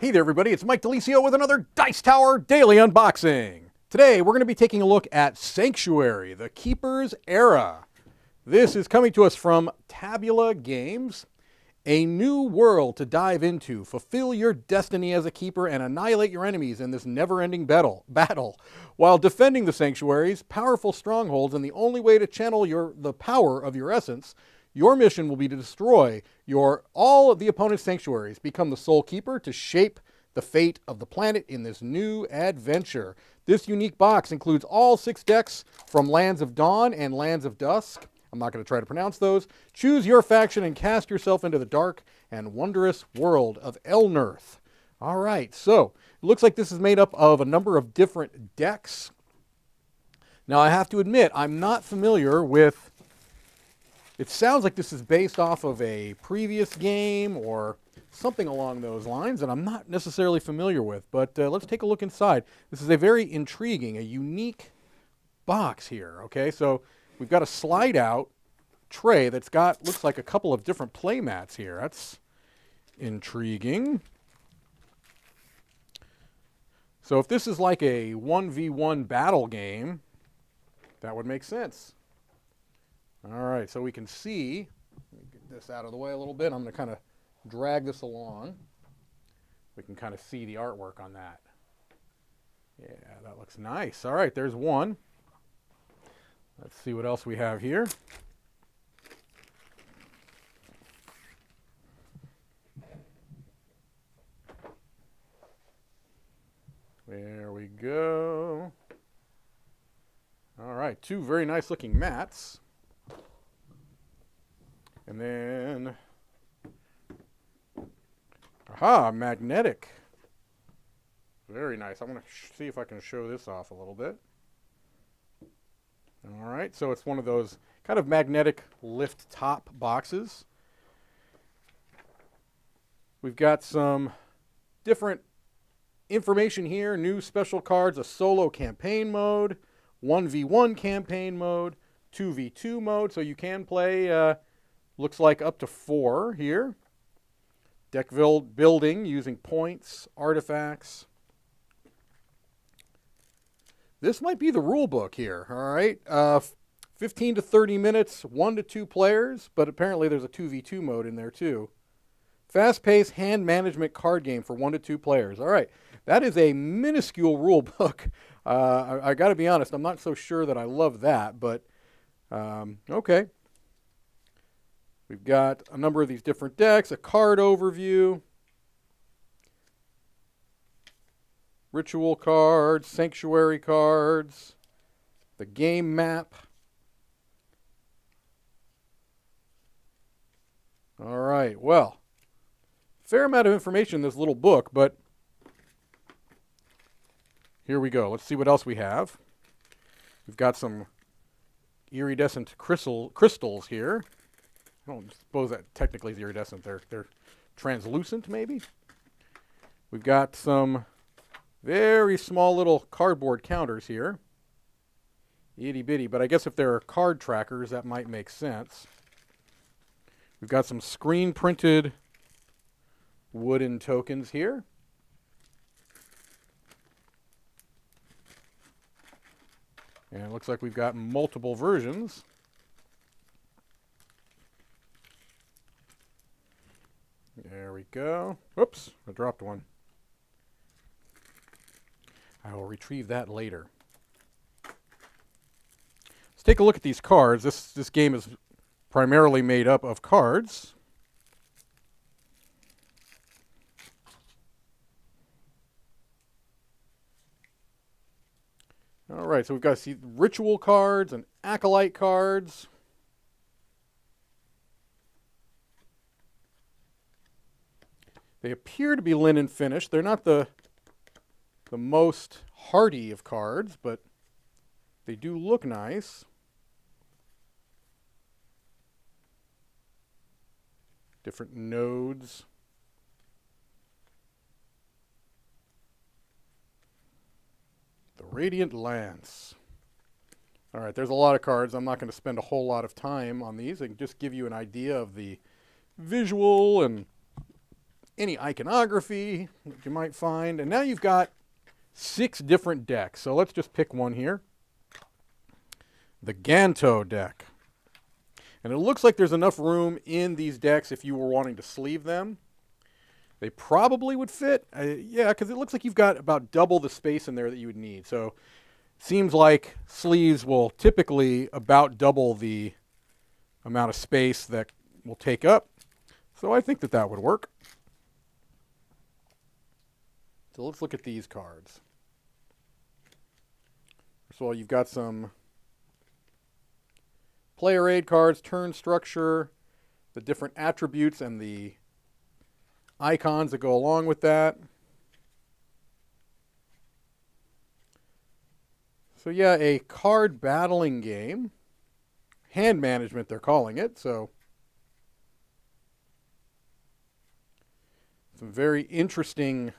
Hey there everybody, it's Mike Delisio with another Dice Tower Daily Unboxing. Today we're going to be taking a look at Sanctuary, the Keeper's Era. This is coming to us from Tabula Games. A new world to dive into, fulfill your destiny as a keeper and annihilate your enemies in this never-ending battle. While defending the sanctuaries, powerful strongholds, and the only way to channel the power of your essence, your mission will be to destroy all of the opponent's sanctuaries, become the sole keeper to shape the fate of the planet in this new adventure. This unique box includes all 6 decks from Lands of Dawn and Lands of Dusk. I'm not going to try to pronounce those. Choose your faction and cast yourself into the dark and wondrous world of Elnirth. All right, so it looks like this is made up of a number of different decks. Now, I have to admit, I'm not familiar with... It sounds like this is based off of a previous game or something along those lines that I'm not necessarily familiar with. But let's take a look inside. This is a very intriguing, a unique box here. Okay, so we've got a slide-out tray that's got, looks like a couple of different play mats here. That's intriguing. So if this is like a 1v1 battle game, that would make sense. All right, so we can see, let me get this out of the way a little bit. I'm going to kind of drag this along. We can kind of see the artwork on that. Yeah, that looks nice. All right, there's one. Let's see what else we have here. There we go. All right, 2 very nice looking mats. And then, aha, magnetic. Very nice. I'm going to see if I can show this off a little bit. All right, so it's one of those kind of magnetic lift top boxes. We've got some different information here, new special cards, a solo campaign mode, 1v1 campaign mode, 2v2 mode, so you can play, looks like up to 4 here. Deck building using points, artifacts. This might be the rule book here, all right? 15 to 30 minutes, 1 to 2 players, but apparently there's a 2v2 mode in there too. Fast-paced hand management card game for 1 to 2 players. All right, that is a minuscule rule book. I got to be honest, I'm not so sure that I love that, but okay. We've got a number of these different decks, a card overview, ritual cards, sanctuary cards, the game map. All right, well, fair amount of information in this little book, but here we go. Let's see what else we have. We've got some iridescent crystals here. I don't suppose that technically is iridescent. They're translucent, maybe. We've got some very small little cardboard counters here. Itty bitty, but I guess if there are card trackers, that might make sense. We've got some screen printed wooden tokens here. And it looks like we've got multiple versions. There we go. Whoops, I dropped one. I will retrieve that later. Let's take a look at these cards. This game is primarily made up of cards. All right, so we've got to see ritual cards and acolyte cards. They appear to be linen finished. They're not the most hardy of cards, but they do look nice. Different nodes. The Radiant Lance. All right, there's a lot of cards. I'm not going to spend a whole lot of time on these. I can just give you an idea of the visual and any iconography that you might find. And now you've got 6 different decks. So let's just pick one here. The Ganto deck. And it looks like there's enough room in these decks if you were wanting to sleeve them. They probably would fit. Yeah, because it looks like you've got about double the space in there that you would need. So it seems like sleeves will typically about double the amount of space that will take up. So I think that that would work. So let's look at these cards. First of all, you've got some player aid cards, turn structure, the different attributes and the icons that go along with that. So yeah, a card battling game. Hand management, they're calling it. So some very interesting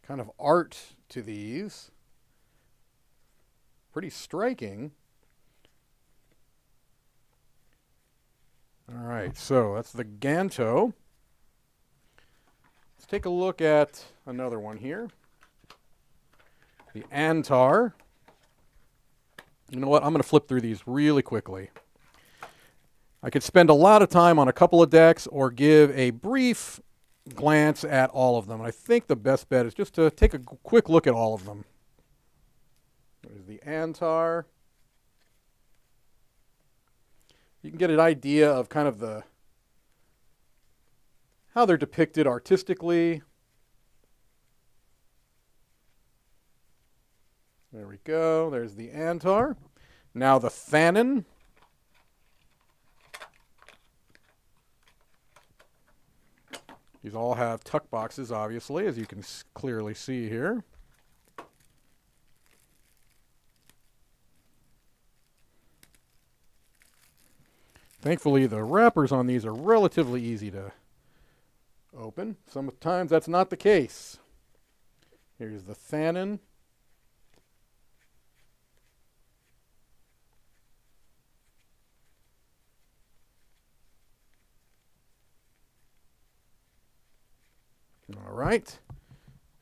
kind of art to these. Pretty striking. All right, so that's the Ganto. Let's take a look at another one here. The Antar. You know what? I'm going to flip through these really quickly. I could spend a lot of time on a couple of decks or give a brief glance at all of them. And I think the best bet is just to take a quick look at all of them. There's the Antar. You can get an idea of kind of how they're depicted artistically. There we go. There's the Antar. Now the Thanon. These all have tuck boxes, obviously, as you can clearly see here. Thankfully, the wrappers on these are relatively easy to open. Sometimes that's not the case. Here's the Thanon. All right.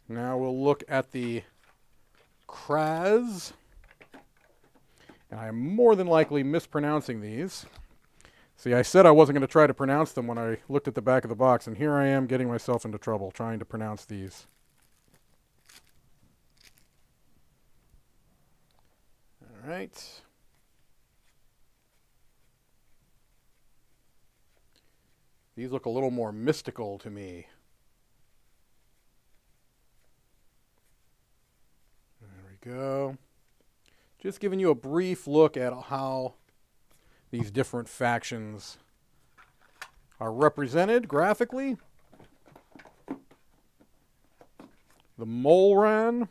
Now we'll look at the Kraz. And I'm more than likely mispronouncing these. See, I said I wasn't going to try to pronounce them when I looked at the back of the box, and here I am getting myself into trouble trying to pronounce these. All right. These look a little more mystical to me. There we go. Just giving you a brief look at how these different factions are represented graphically. The Molran.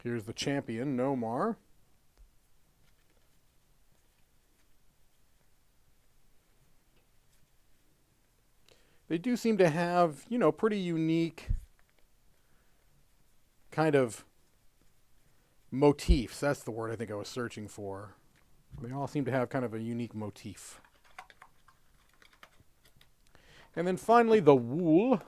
Here's the champion, Nomar. They do seem to have, you know, pretty unique kind of motifs. That's the word I think I was searching for. They all seem to have kind of a unique motif. And then finally, the Wool.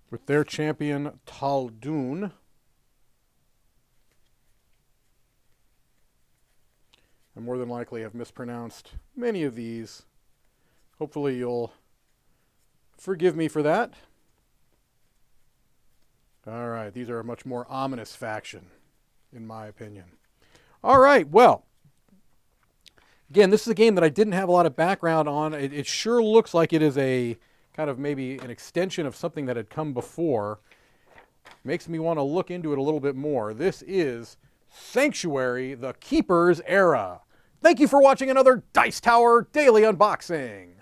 With their champion, Tal'Dun. I more than likely have mispronounced many of these. Hopefully you'll forgive me for that. All right, these are a much more ominous faction, in my opinion. All right, well, again, this is a game that I didn't have a lot of background on. It sure looks like it is a kind of maybe an extension of something that had come before. Makes me want to look into it a little bit more. This is Sanctuary, the Keeper's Era. Thank you for watching another Dice Tower Daily Unboxing.